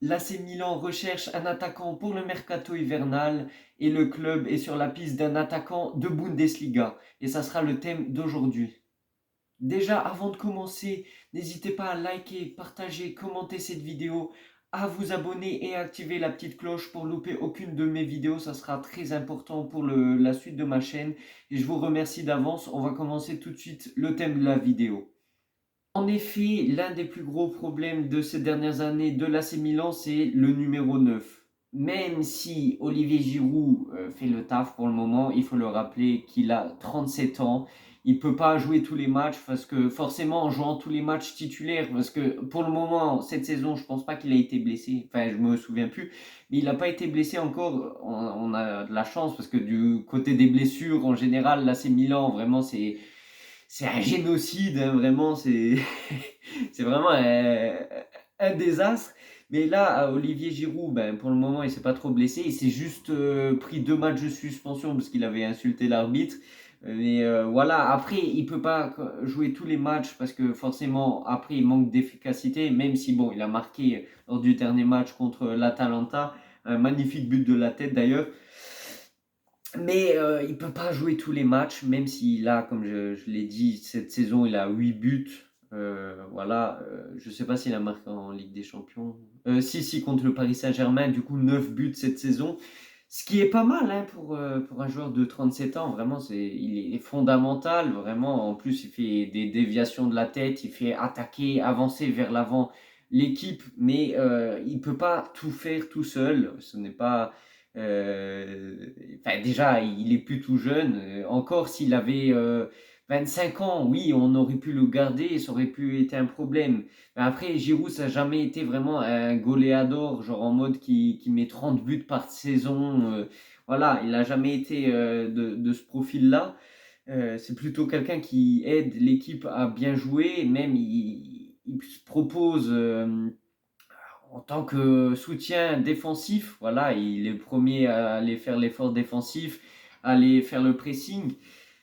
L'AC Milan recherche un attaquant pour le mercato hivernal et le club est sur la piste d'un attaquant de Bundesliga. Et ça sera le thème d'aujourd'hui. Déjà, avant de commencer, n'hésitez pas à liker, partager, commenter cette vidéo, à vous abonner et à activer la petite cloche pour louper aucune de mes vidéos. Ça sera très important pour la suite de ma chaîne. Et je vous remercie d'avance. On va commencer tout de suite le thème de la vidéo. En effet, l'un des plus gros problèmes de ces dernières années de l'AC Milan, c'est le numéro 9. Même si Olivier Giroud fait le taf pour le moment, il faut le rappeler qu'il a 37 ans. Il ne peut pas jouer tous les matchs parce que forcément en jouant tous les matchs titulaires, parce que pour le moment, cette saison, je ne pense pas qu'il a été blessé. Enfin, je me souviens plus. Mais il n'a pas été blessé encore. On a de la chance parce que du côté des blessures, en général, l'AC Milan, vraiment, c'est un génocide, hein, vraiment, c'est vraiment un désastre. Mais là, Olivier Giroud, ben, pour le moment, il s'est pas trop blessé. Il s'est juste pris 2 matchs de suspension parce qu'il avait insulté l'arbitre. Mais voilà, après, il peut pas jouer tous les matchs parce que forcément, après, il manque d'efficacité. Même si, bon, il a marqué lors du dernier match contre l'Atalanta, un magnifique but de la tête d'ailleurs. Mais il ne peut pas jouer tous les matchs, même s'il a, comme je l'ai dit, cette saison, il a 8 buts. Voilà, je ne sais pas s'il a marqué en Ligue des Champions. Si, contre le Paris Saint-Germain, du coup 9 buts cette saison. Ce qui est pas mal hein, pour un joueur de 37 ans, vraiment, il est fondamental. Vraiment, en plus, il fait des déviations de la tête, il fait attaquer, avancer vers l'avant l'équipe, mais il ne peut pas tout faire tout seul. Ce n'est pas. Enfin, déjà, il est plus tout jeune. Encore s'il avait 25 ans, oui, on aurait pu le garder et ça aurait pu être un problème. Mais après, Giroud, ça n'a jamais été vraiment un goleador, genre en mode qui met 30 buts par saison. Voilà, il n'a jamais été de ce profil-là. C'est plutôt quelqu'un qui aide l'équipe à bien jouer. Même, il se propose en tant que soutien défensif, voilà, il est le premier à aller faire l'effort défensif, à aller faire le pressing.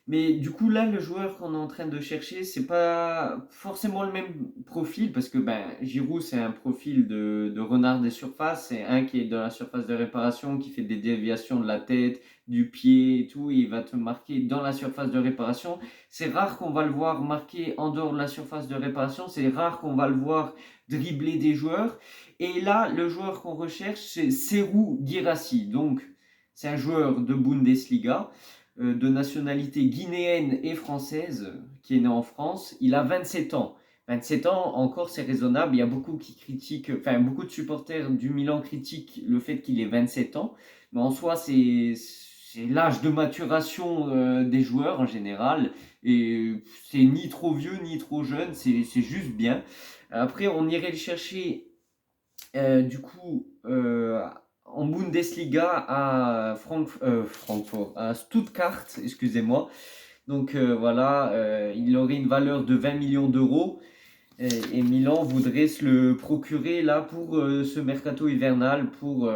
Mais du coup, là, le joueur qu'on est en train de chercher, c'est pas forcément le même profil parce que ben, Giroud, c'est un profil de renard des surfaces. C'est un qui est dans la surface de réparation, qui fait des déviations de la tête, du pied et tout. Et il va te marquer dans la surface de réparation. C'est rare qu'on va le voir marquer en dehors de la surface de réparation. C'est rare qu'on va le voir dribbler des joueurs. Et là, le joueur qu'on recherche, c'est Serhou Guirassy. Donc, c'est un joueur de Bundesliga de nationalité guinéenne et française, qui est né en France. Il a 27 ans. 27 ans, encore, c'est raisonnable. Il y a beaucoup qui critiquent, enfin, beaucoup de supporters du Milan critiquent le fait qu'il ait 27 ans. Mais en soi, c'est l'âge de maturation des joueurs en général. Et c'est ni trop vieux ni trop jeune, c'est juste bien. Après, on irait le chercher du coup en Bundesliga à Francfort, à Stuttgart, excusez-moi. Donc voilà, il aurait une valeur de 20 millions d'euros et Milan voudrait se le procurer là pour ce mercato hivernal pour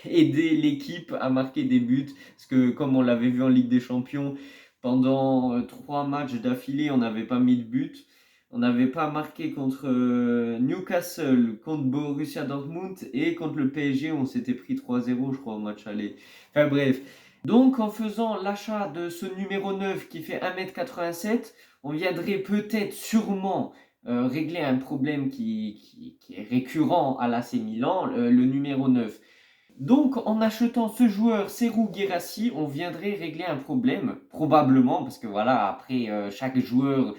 aider l'équipe à marquer des buts. Parce que comme on l'avait vu en Ligue des Champions, pendant 3 matchs d'affilée, on n'avait pas mis de but. On n'avait pas marqué contre Newcastle, contre Borussia Dortmund et contre le PSG, on s'était pris 3-0, je crois, au match aller. Enfin bref. Donc, en faisant l'achat de ce numéro 9 qui fait 1m87, on viendrait peut-être sûrement régler un problème qui est récurrent à l'AC Milan, le numéro 9. Donc, en achetant ce joueur, Serhou Guirassy, on viendrait régler un problème, probablement, parce que voilà, après, chaque joueur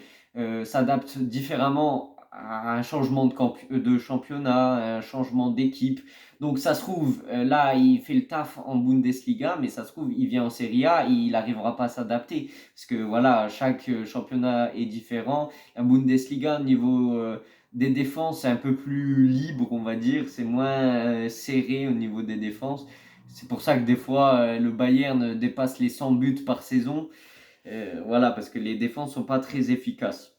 s'adapte différemment à un changement de championnat, un changement d'équipe. Donc, ça se trouve, là, il fait le taf en Bundesliga, mais ça se trouve, il vient en Serie A, et il n'arrivera pas à s'adapter. Parce que voilà, chaque championnat est différent. La Bundesliga, niveau des défenses, c'est un peu plus libre, on va dire. C'est moins serré au niveau des défenses. C'est pour ça que des fois, le Bayern dépasse les 100 buts par saison. Voilà, parce que les défenses sont pas très efficaces.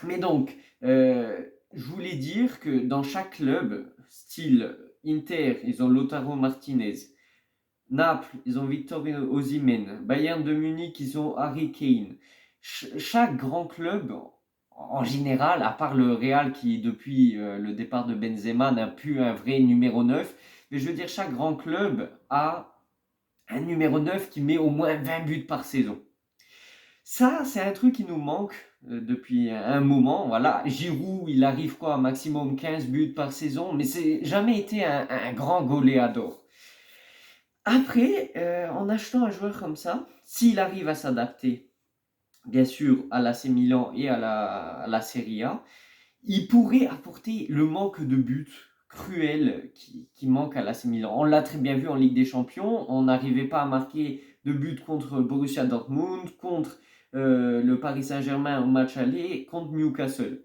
Mais donc, je voulais dire que dans chaque club, style Inter, ils ont Lautaro Martinez. Naples, ils ont Victor Osimhen. Bayern de Munich, ils ont Harry Kane. Chaque grand club en général, à part le Real qui, depuis le départ de Benzema, n'a plus un vrai numéro 9. Mais je veux dire, chaque grand club a un numéro 9 qui met au moins 20 buts par saison. Ça, c'est un truc qui nous manque depuis un moment. Voilà, Giroud, il arrive quoi, maximum 15 buts par saison, mais c'est jamais été un grand goléador. Après, en achetant un joueur comme ça, s'il arrive à s'adapter, bien sûr, à l'AC Milan et à la Serie A, il pourrait apporter le manque de buts cruel qui manque à l'AC Milan. On l'a très bien vu en Ligue des Champions, on n'arrivait pas à marquer de buts contre Borussia Dortmund, contre le Paris Saint-Germain au match aller, contre Newcastle.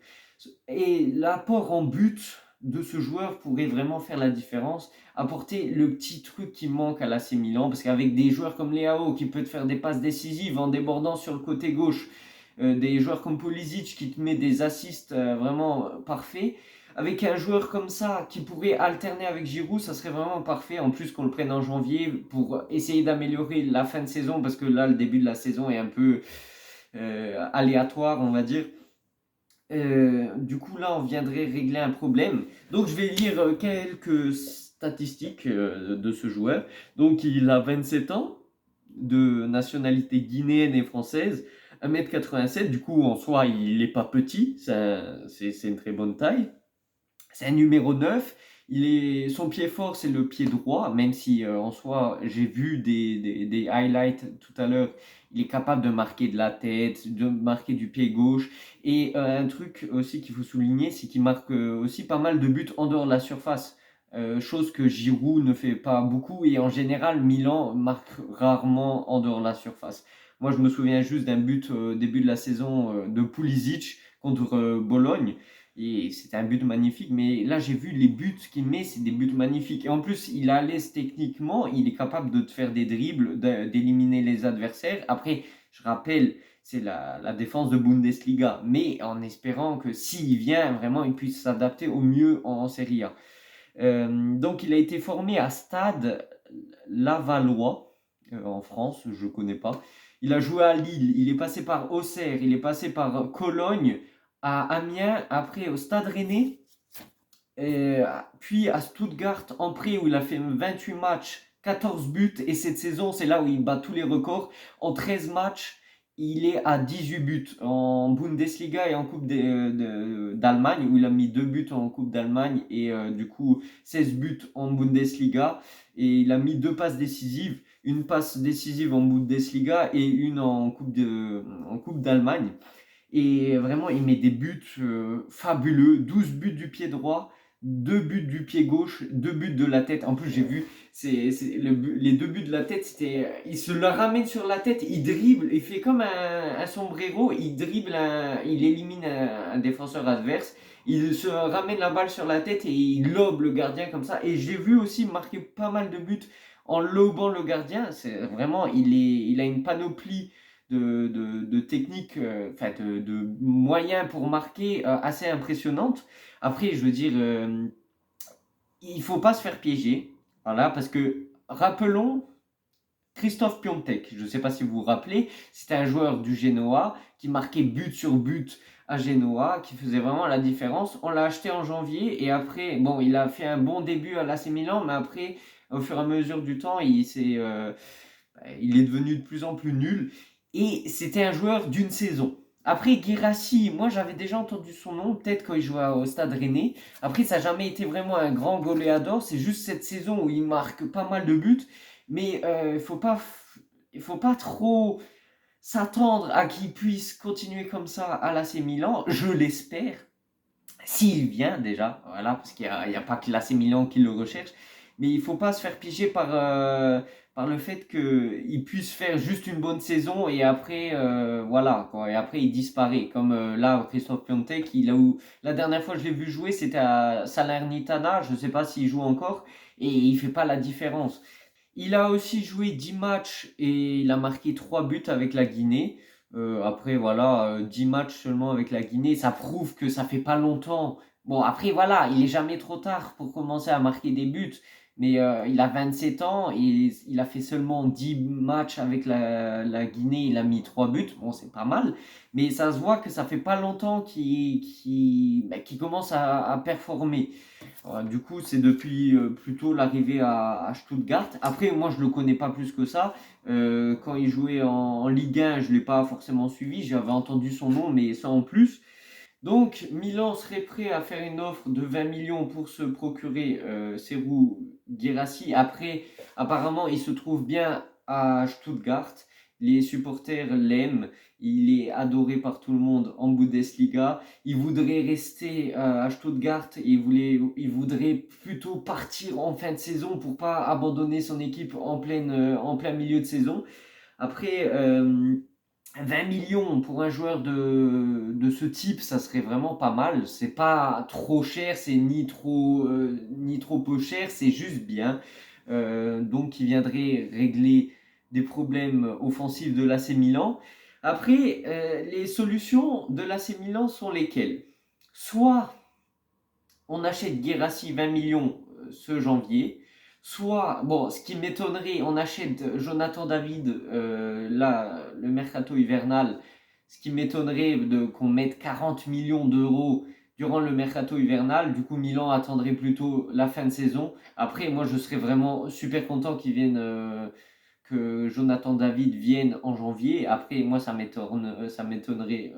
Et l'apport en but de ce joueur pourrait vraiment faire la différence, apporter le petit truc qui manque à l'AC Milan, parce qu'avec des joueurs comme Leao qui peut te faire des passes décisives en débordant sur le côté gauche, des joueurs comme Pulisic qui te met des assists vraiment parfaits, avec un joueur comme ça qui pourrait alterner avec Giroud, ça serait vraiment parfait. En plus qu'on le prenne en janvier pour essayer d'améliorer la fin de saison, parce que là le début de la saison est un peu aléatoire, on va dire. Du coup, là, on viendrait régler un problème. Donc, je vais lire quelques statistiques de ce joueur. Donc, il a 27 ans, de nationalité guinéenne et française, 1,87 m. Du coup, en soi, il n'est pas petit, c'est une très bonne taille. C'est un numéro 9. Son pied fort, c'est le pied droit, même si en soi, j'ai vu des highlights tout à l'heure. Il est capable de marquer de la tête, de marquer du pied gauche. Et un truc aussi qu'il faut souligner, c'est qu'il marque aussi pas mal de buts en dehors de la surface. Chose que Giroud ne fait pas beaucoup. Et en général, Milan marque rarement en dehors de la surface. Moi, je me souviens juste d'un but au début de la saison de Pulisic contre Bologne. Et c'était un but magnifique, mais là j'ai vu les buts qu'il met, c'est des buts magnifiques. Et en plus, il est à l'aise techniquement, il est capable de te faire des dribbles, d'éliminer les adversaires. Après, je rappelle, c'est la défense de Bundesliga, mais en espérant que s'il vient, vraiment, il puisse s'adapter au mieux en Serie A. Donc il a été formé à Stade Lavallois, en France, je ne connais pas. Il a joué à Lille, il est passé par Auxerre, il est passé par Cologne, à Amiens, après au Stade Rennais, puis à Stuttgart en prêt où il a fait 28 matchs, 14 buts, et cette saison c'est là où il bat tous les records. En 13 matchs, il est à 18 buts en Bundesliga et en Coupe d'Allemagne, où il a mis 2 buts en Coupe d'Allemagne et du coup 16 buts en Bundesliga. Et il a mis 2 passes décisives, une passe décisive en Bundesliga et une en Coupe d'Allemagne. Et vraiment, il met des buts fabuleux. 12 buts du pied droit, 2 buts du pied gauche, 2 buts de la tête. En plus, j'ai vu, les 2 buts de la tête, il se la ramène sur la tête, il dribble, il fait comme un sombrero, il dribble, il élimine un défenseur adverse. Il se ramène la balle sur la tête et il lobe le gardien comme ça. Et j'ai vu aussi marquer pas mal de buts en lobant le gardien. C'est vraiment, il a une panoplie de techniques, enfin de moyens pour marquer assez impressionnantes. Après, je veux dire, il ne faut pas se faire piéger, voilà, parce que rappelons Christophe Piontek, je ne sais pas si vous vous rappelez, c'était un joueur du Genoa qui marquait but sur but à Genoa, qui faisait vraiment la différence. On l'a acheté en janvier et après, bon, il a fait un bon début à l'AC Milan, mais après, au fur et à mesure du temps, il est devenu de plus en plus nul. Et c'était un joueur d'une saison. Après, Guirassy, moi j'avais déjà entendu son nom, peut-être quand il jouait au Stade Rennais. Après, ça n'a jamais été vraiment un grand goléador. C'est juste cette saison où il marque pas mal de buts. Mais il faut pas trop s'attendre à qu'il puisse continuer comme ça à l'AC Milan. Je l'espère. S'il vient déjà, voilà, parce qu'il n'y a pas que l'AC Milan qui le recherche, mais il ne faut pas se faire piéger par le fait qu'il puisse faire juste une bonne saison et après, voilà, quoi, et après il disparaît. Comme là, Christophe Piontek, la dernière fois que je l'ai vu jouer, c'était à Salernitana, je ne sais pas s'il joue encore, et il ne fait pas la différence. Il a aussi joué 10 matchs et il a marqué 3 buts avec la Guinée. Après, voilà, 10 matchs seulement avec la Guinée, ça prouve que ça fait pas longtemps. Bon, après, voilà, il est jamais trop tard pour commencer à marquer des buts. Mais il a 27 ans et il a fait seulement 10 matchs avec la Guinée. Il a mis 3 buts. Bon, c'est pas mal. Mais ça se voit que ça fait pas longtemps qu'il commence à performer. Du coup, c'est depuis plutôt l'arrivée à Stuttgart. Après, moi, je le connais pas plus que ça. Quand il jouait en Ligue 1, je l'ai pas forcément suivi. J'avais entendu son nom, mais sans plus. Donc, Milan serait prêt à faire une offre de 20 millions pour se procurer Serhou Guirassy. Après, apparemment, il se trouve bien à Stuttgart. Les supporters l'aiment. Il est adoré par tout le monde en Bundesliga. Il voudrait rester à Stuttgart. Il voudrait plutôt partir en fin de saison pour pas abandonner son équipe en plein milieu de saison. Après, 20 millions pour un joueur de ce type, ça serait vraiment pas mal. C'est pas trop cher, c'est ni trop peu cher, c'est juste bien. Donc, qui viendrait régler des problèmes offensifs de l'AC Milan. Après, les solutions de l'AC Milan sont lesquelles? Soit on achète Guirassy 20 millions ce janvier. Soit, bon, ce qui m'étonnerait, on achète Jonathan David, là, le mercato hivernal. Ce qui m'étonnerait qu'on mette 40 millions d'euros durant le mercato hivernal. Du coup, Milan attendrait plutôt la fin de saison. Après, moi, je serais vraiment super content que Jonathan David vienne en janvier. Après, moi, ça m'étonnerait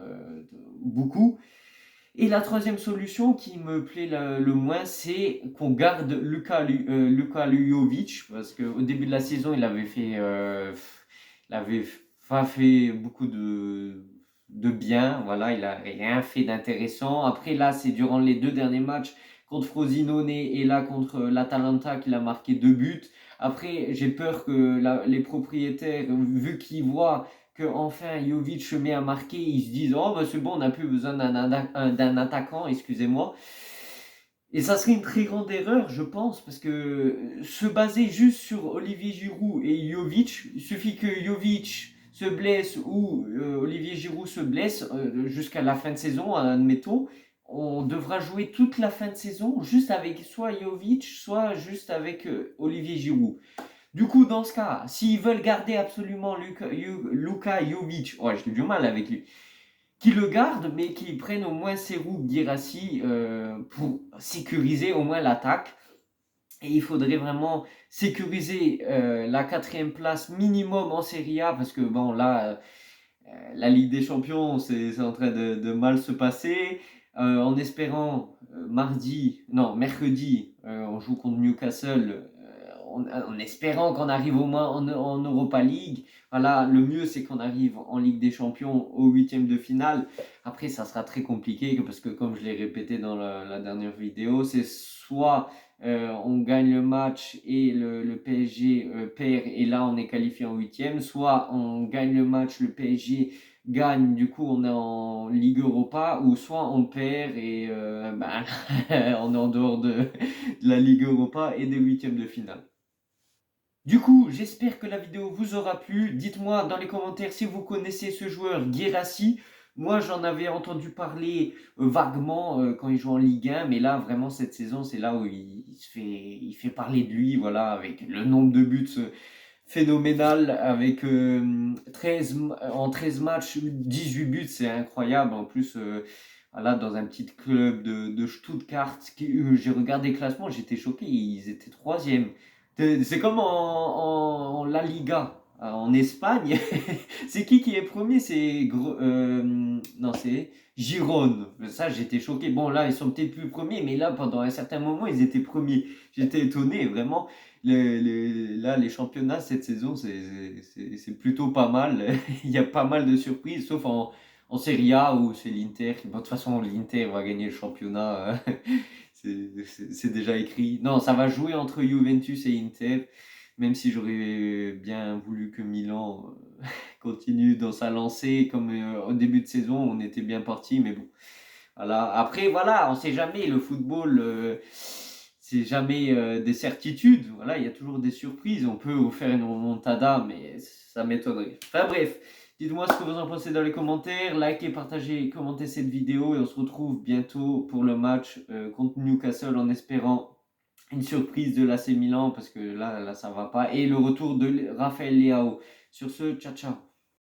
beaucoup. Et la troisième solution qui me plaît le moins, c'est qu'on garde Luka Lujovic, parce qu'au début de la saison, il avait pas fait beaucoup de bien. Voilà, il a rien fait d'intéressant. Après, là, c'est durant les 2 derniers matchs contre Frosinone et là contre l'Atalanta qu'il a marqué 2 buts. Après, j'ai peur que les propriétaires, vu qu'ils voient que enfin Jovic se met à marquer, ils se disent oh bah c'est bon, on n'a plus besoin d'un attaquant, excusez-moi. Et ça serait une très grande erreur, je pense, parce que se baser juste sur Olivier Giroud et Jovic, il suffit que Jovic se blesse ou Olivier Giroud se blesse jusqu'à la fin de saison, admettons, on devra jouer toute la fin de saison juste avec soit Jovic, soit juste avec Olivier Giroud. Du coup, dans ce cas, s'ils veulent garder absolument Luka Jovic, ouais, j'ai du mal avec lui, qu'ils le gardent, mais qu'ils prennent au moins Serhou Guirassy pour sécuriser au moins l'attaque. Et il faudrait vraiment sécuriser la 4e place minimum en Serie A, parce que bon, là, la Ligue des Champions, c'est en train de mal se passer. En espérant mercredi, on joue contre Newcastle. En espérant qu'on arrive au moins en Europa League. Voilà, le mieux c'est qu'on arrive en Ligue des Champions au 8e de finale. Après, ça sera très compliqué parce que, comme je l'ai répété dans la dernière vidéo, c'est soit on gagne le match et le PSG perd et là on est qualifié en 8e, soit on gagne le match, le PSG gagne, du coup on est en Ligue Europa, ou soit on perd et on est en dehors de la Ligue Europa et des 8e de finale. Du coup, j'espère que la vidéo vous aura plu. Dites-moi dans les commentaires si vous connaissez ce joueur Guirassy. Moi, j'en avais entendu parler vaguement quand il joue en Ligue 1, mais là, vraiment, cette saison, c'est là où il fait parler de lui, voilà, avec le nombre de buts phénoménal, avec en 13 matchs, 18 buts, c'est incroyable. En plus, voilà, dans un petit club de Stuttgart, j'ai regardé le classement, j'étais choqué, ils étaient 3e. C'est comme en La Liga, en Espagne. C'est qui est premier? Non, c'est Girone. Ça, j'étais choqué. Bon, là, ils sont peut-être plus premiers, mais là, pendant un certain moment, ils étaient premiers. J'étais étonné, vraiment. Là, les championnats cette saison, c'est plutôt pas mal. Il y a pas mal de surprises, sauf en Serie A où c'est l'Inter. Bon, de toute façon, l'Inter va gagner le championnat. C'est déjà écrit. Non, ça va jouer entre Juventus et Inter, même si j'aurais bien voulu que Milan continue dans sa lancée. Comme au début de saison, on était bien parti, mais bon. Voilà. Après, voilà, on sait jamais. Le football, c'est jamais des certitudes. Voilà, il y a toujours des surprises. On peut vous faire une remontada, mais ça m'étonnerait. Enfin bref, dites-moi ce que vous en pensez dans les commentaires. Likez, partagez, commentez cette vidéo et on se retrouve bientôt pour le match contre Newcastle en espérant une surprise de l'AC Milan parce que là, ça va pas. Et le retour de Raphaël Leao. Sur ce, ciao, ciao.